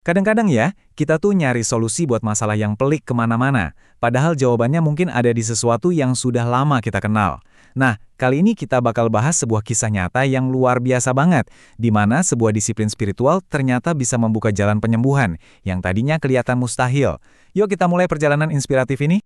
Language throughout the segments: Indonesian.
Kadang-kadang ya, kita tuh nyari solusi buat masalah yang pelik kemana-mana, padahal jawabannya mungkin ada di sesuatu yang sudah lama kita kenal. Nah, kali ini kita bakal bahas sebuah kisah nyata yang luar biasa banget, di mana sebuah disiplin spiritual ternyata bisa membuka jalan penyembuhan, yang tadinya kelihatan mustahil. Yuk kita mulai perjalanan inspiratif ini.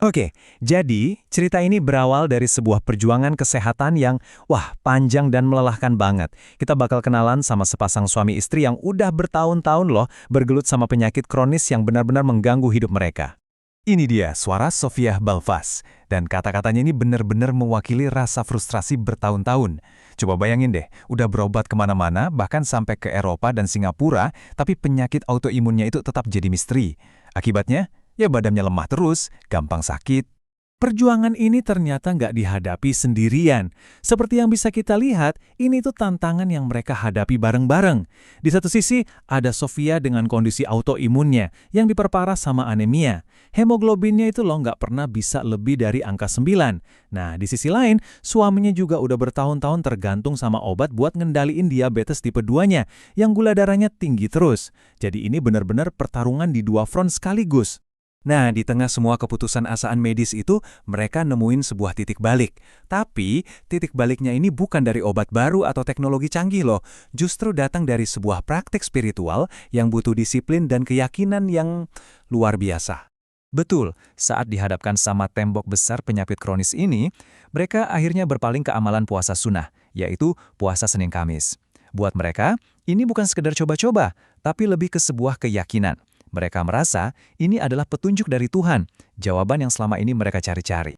Oke, jadi cerita ini berawal dari sebuah perjuangan kesehatan yang, wah, panjang dan melelahkan banget. Kita bakal kenalan sama sepasang suami istri yang udah bertahun-tahun loh bergelut sama penyakit kronis yang benar-benar mengganggu hidup mereka. Ini dia suara Sofia Balfas, dan kata-katanya ini benar-benar mewakili rasa frustrasi bertahun-tahun. Coba bayangin deh, udah berobat kemana-mana, bahkan sampai ke Eropa dan Singapura, tapi penyakit autoimunnya itu tetap jadi misteri. Akibatnya, ya badannya lemah terus, gampang sakit. Perjuangan ini ternyata nggak dihadapi sendirian. Seperti yang bisa kita lihat, ini tuh tantangan yang mereka hadapi bareng-bareng. Di satu sisi, ada Sofia dengan kondisi autoimunnya yang diperparah sama anemia. Hemoglobinnya itu loh nggak pernah bisa lebih dari angka 9. Nah, di sisi lain, suaminya juga udah bertahun-tahun tergantung sama obat buat ngendaliin diabetes tipe 2-nya, yang gula darahnya tinggi terus. Jadi ini benar-benar pertarungan di dua front sekaligus. Nah, di tengah semua keputusan asaan medis itu, mereka nemuin sebuah titik balik. Tapi, titik baliknya ini bukan dari obat baru atau teknologi canggih loh. Justru datang dari sebuah praktik spiritual yang butuh disiplin dan keyakinan yang luar biasa. Betul, saat dihadapkan sama tembok besar penyakit kronis ini, mereka akhirnya berpaling ke amalan puasa sunnah, yaitu puasa Senin Kamis. Buat mereka, ini bukan sekedar coba-coba, tapi lebih ke sebuah keyakinan. Mereka merasa ini adalah petunjuk dari Tuhan, jawaban yang selama ini mereka cari-cari.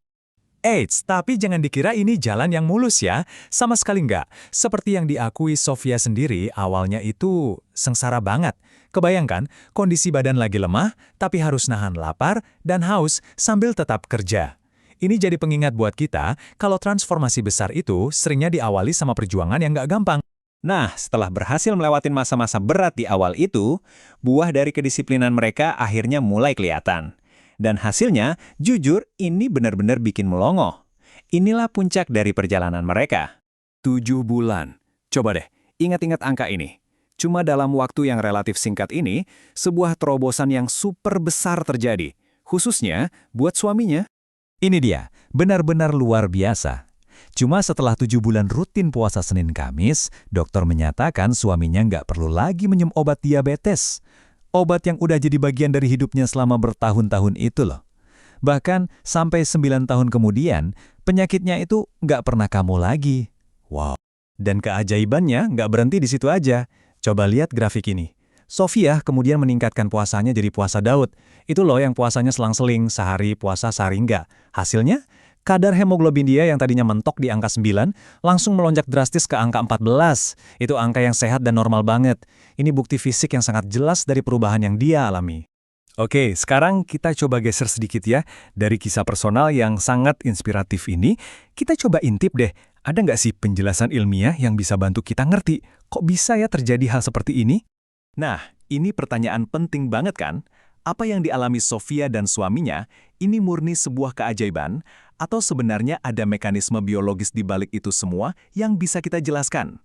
Eits, tapi jangan dikira ini jalan yang mulus ya, sama sekali enggak. Seperti yang diakui Sofia sendiri, awalnya itu sengsara banget. Kebayangkan, kondisi badan lagi lemah, tapi harus nahan lapar dan haus sambil tetap kerja. Ini jadi pengingat buat kita, kalau transformasi besar itu seringnya diawali sama perjuangan yang nggak gampang. Nah, setelah berhasil melewati masa-masa berat di awal itu, buah dari kedisiplinan mereka akhirnya mulai kelihatan. Dan hasilnya, jujur, ini benar-benar bikin melongo. Inilah puncak dari perjalanan mereka. 7 bulan. Coba deh, ingat-ingat angka ini. Cuma dalam waktu yang relatif singkat ini, sebuah terobosan yang super besar terjadi. Khususnya buat suaminya. Ini dia, benar-benar luar biasa. Cuma setelah 7 bulan rutin puasa Senin Kamis, dokter menyatakan suaminya nggak perlu lagi minum obat diabetes. Obat yang udah jadi bagian dari hidupnya selama bertahun-tahun itu loh. Bahkan sampai 9 tahun kemudian, penyakitnya itu nggak pernah kambuh lagi. Wow. Dan keajaibannya nggak berhenti di situ aja. Coba lihat grafik ini. Sofia kemudian meningkatkan puasanya jadi puasa Daud. Itu loh yang puasanya selang-seling, sehari puasa, sehari enggak. Hasilnya, kadar hemoglobin dia yang tadinya mentok di angka 9, langsung melonjak drastis ke angka 14. Itu angka yang sehat dan normal banget. Ini bukti fisik yang sangat jelas dari perubahan yang dia alami. Oke, sekarang kita coba geser sedikit ya. Dari kisah personal yang sangat inspiratif ini, kita coba intip deh. Ada nggak sih penjelasan ilmiah yang bisa bantu kita ngerti, kok bisa ya terjadi hal seperti ini? Nah, ini pertanyaan penting banget kan? Apa yang dialami Sofia dan suaminya, ini murni sebuah keajaiban, atau sebenarnya ada mekanisme biologis di balik itu semua yang bisa kita jelaskan?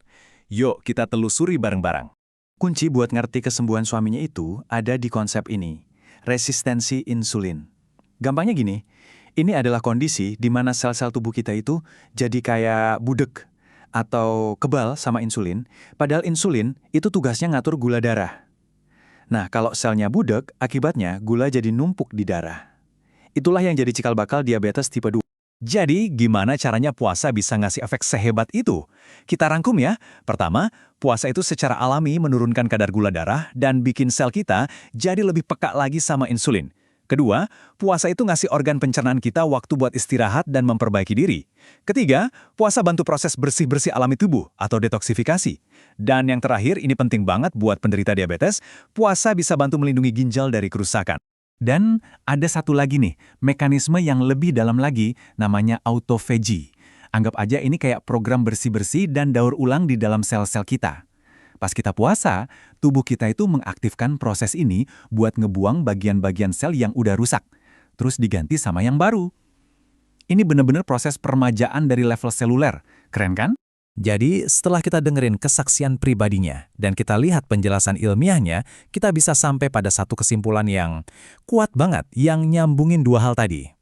Yuk kita telusuri bareng-bareng. Kunci buat ngerti kesembuhan suaminya itu ada di konsep ini, resistensi insulin. Gampangnya gini, ini adalah kondisi di mana sel-sel tubuh kita itu jadi kayak budek atau kebal sama insulin, padahal insulin itu tugasnya ngatur gula darah. Nah, kalau selnya budek, akibatnya gula jadi numpuk di darah. Itulah yang jadi cikal bakal diabetes tipe 2. Jadi, gimana caranya puasa bisa ngasih efek sehebat itu? Kita rangkum ya. Pertama, puasa itu secara alami menurunkan kadar gula darah dan bikin sel kita jadi lebih peka lagi sama insulin. Kedua, puasa itu ngasih organ pencernaan kita waktu buat istirahat dan memperbaiki diri. Ketiga, puasa bantu proses bersih-bersih alami tubuh atau detoksifikasi. Dan yang terakhir, ini penting banget buat penderita diabetes, puasa bisa bantu melindungi ginjal dari kerusakan. Dan ada satu lagi nih, mekanisme yang lebih dalam lagi, namanya autophagy. Anggap aja ini kayak program bersih-bersih dan daur ulang di dalam sel-sel kita. Pas kita puasa, tubuh kita itu mengaktifkan proses ini buat ngebuang bagian-bagian sel yang udah rusak, terus diganti sama yang baru. Ini benar-benar proses permajaan dari level seluler. Keren kan? Jadi, setelah kita dengerin kesaksian pribadinya dan kita lihat penjelasan ilmiahnya, kita bisa sampai pada satu kesimpulan yang kuat banget, yang nyambungin dua hal tadi.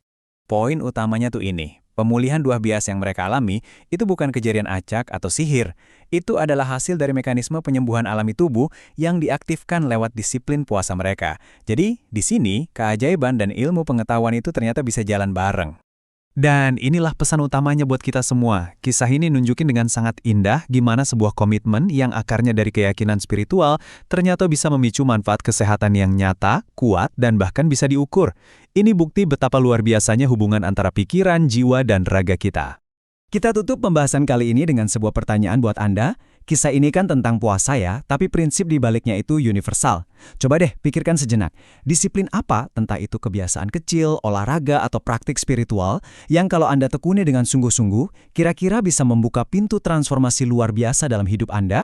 Poin utamanya tuh ini, pemulihan dua bias yang mereka alami itu bukan kejadian acak atau sihir. Itu adalah hasil dari mekanisme penyembuhan alami tubuh yang diaktifkan lewat disiplin puasa mereka. Jadi, di sini, keajaiban dan ilmu pengetahuan itu ternyata bisa jalan bareng. Dan inilah pesan utamanya buat kita semua. Kisah ini nunjukin dengan sangat indah gimana sebuah komitmen yang akarnya dari keyakinan spiritual ternyata bisa memicu manfaat kesehatan yang nyata, kuat, dan bahkan bisa diukur. Ini bukti betapa luar biasanya hubungan antara pikiran, jiwa, dan raga kita. Kita tutup pembahasan kali ini dengan sebuah pertanyaan buat Anda. Kisah ini kan tentang puasa ya, tapi prinsip di baliknya itu universal. Coba deh pikirkan sejenak, disiplin apa, entah itu kebiasaan kecil, olahraga, atau praktik spiritual, yang kalau Anda tekuni dengan sungguh-sungguh, kira-kira bisa membuka pintu transformasi luar biasa dalam hidup Anda?